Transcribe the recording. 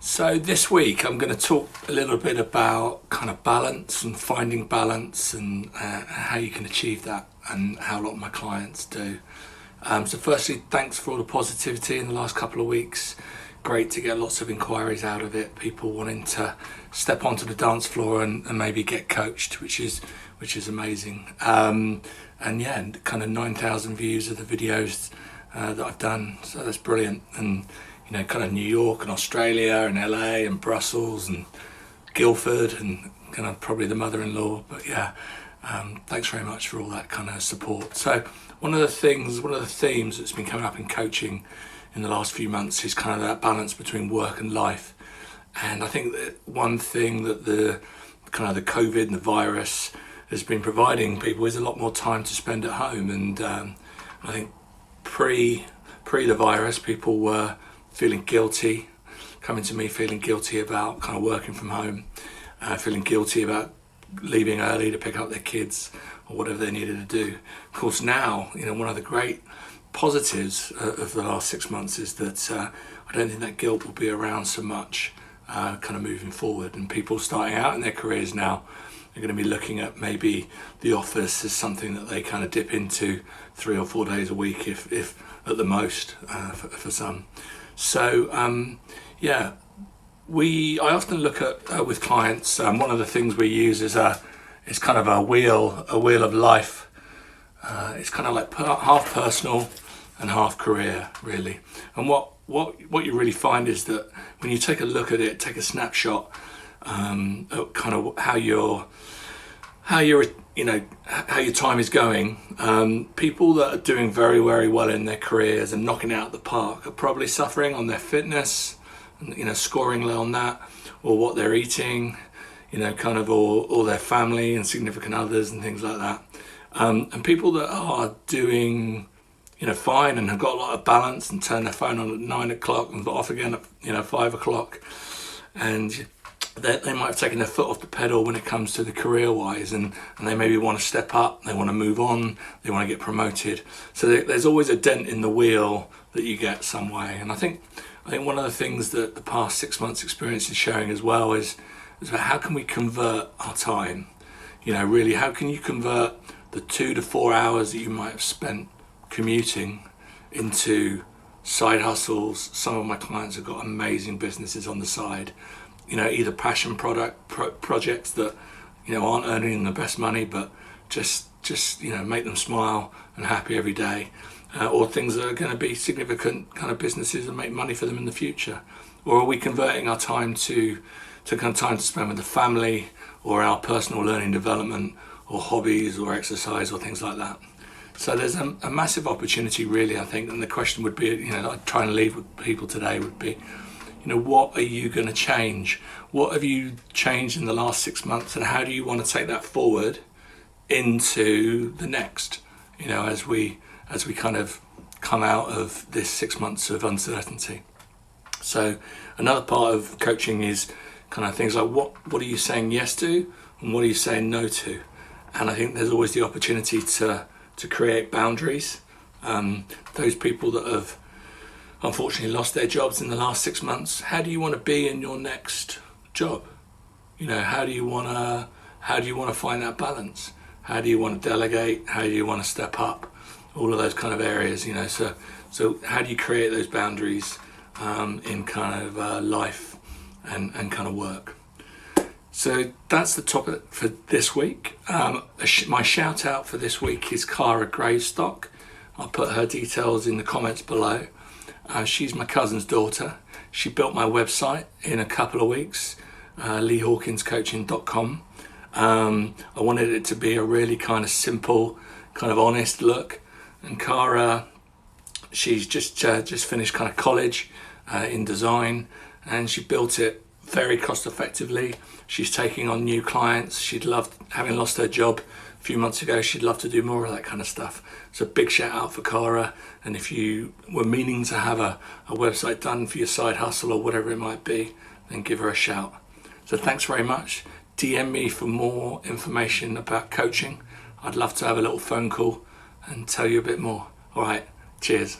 So this week I'm going to talk a little bit about kind of balance and finding balance and how you can achieve that and how a lot of my clients do. So firstly, thanks for all the positivity in the last couple of weeks. Great to get lots of inquiries out of it, people wanting to step onto the dance floor and maybe get coached, which is amazing. And yeah, kind of 9,000 views of the videos that I've done, so that's brilliant. And you know, kind of New York and Australia and LA and Brussels and Guildford and kind of probably the mother-in-law. But yeah, thanks very much for all that kind of support. So one of the themes that's been coming up in coaching in the last few months is kind of that balance between work and life. And I think that one thing that the COVID and the virus has been providing people is a lot more time to spend at home. And I think pre the virus, people were feeling guilty, coming to me feeling guilty about kind of working from home, feeling guilty about leaving early to pick up their kids or whatever they needed to do. Of course now, you know, one of the great positives of the last 6 months is that I don't think that guilt will be around so much kind of moving forward. And people starting out in their careers now are going to be looking at maybe the office as something that they kind of dip into 3 or 4 days a week, if at the most, for some. So yeah, I often look at with clients. One of the things we use is kind of a wheel of life. It's kind of like half personal and half career, really. And what you really find is that when you take a look at it, take a snapshot at kind of how your time is going, people that are doing very, very well in their careers and knocking it out the park are probably suffering on their fitness, you know, scoring low on that, or what they're eating, you know, kind of, or their family and significant others and things like that. And people that are doing, you know, fine and have got a lot of balance and turn their phone on at 9 o'clock and off again at, you know, 5 o'clock, and they might have taken their foot off the pedal when it comes to the career-wise, and they maybe want to step up, they want to move on, they want to get promoted. So there's always a dent in the wheel that you get some way. And I think one of the things that the past 6 months experience is showing as well is about how can we convert our time. You know, really, how can you convert the 2 to 4 hours that you might have spent commuting into side hustles. Some of my clients have got amazing businesses on the side, you know, either passion projects that, you know, aren't earning the best money, but just you know, make them smile and happy every day, or things that are going to be significant kind of businesses and make money for them in the future. Or are we converting our time to kind of time to spend with the family, or our personal learning development, or hobbies, or exercise, or things like that? So there's a massive opportunity, really, I think. And the question would be, you know, I'm trying to leave with people today would be, you know, what are you going to change? What have you changed in the last 6 months, and how do you want to take that forward into the next, you know, as we kind of come out of this 6 months of uncertainty? So another part of coaching is kind of things like what are you saying yes to, and what are you saying no to? And I think there's always the opportunity to create boundaries. Those people that have unfortunately lost their jobs in the last 6 months, how do you want to be in your next job? You know, how do you want to find that balance? How do you want to delegate? How do you want to step up? All of those kind of areas, you know. So how do you create those boundaries in kind of life and kind of work? So that's the topic for this week. My shout out for this week is Cara Gravestock. I'll put her details in the comments below. She's my cousin's daughter. She built my website in a couple of weeks, Hawkinscoaching.com. I wanted it to be a really kind of simple, kind of honest look. And Cara, she's just finished kind of college in design, and she built it very cost effectively. She's taking on new clients. She'd love, having lost her job a few months ago, she'd love to do more of that kind of stuff. So big shout out for Cara. And if you were meaning to have a website done for your side hustle or whatever it might be, then give her a shout. So thanks very much. DM me for more information about coaching. I'd love to have a little phone call and tell you a bit more. All right, cheers.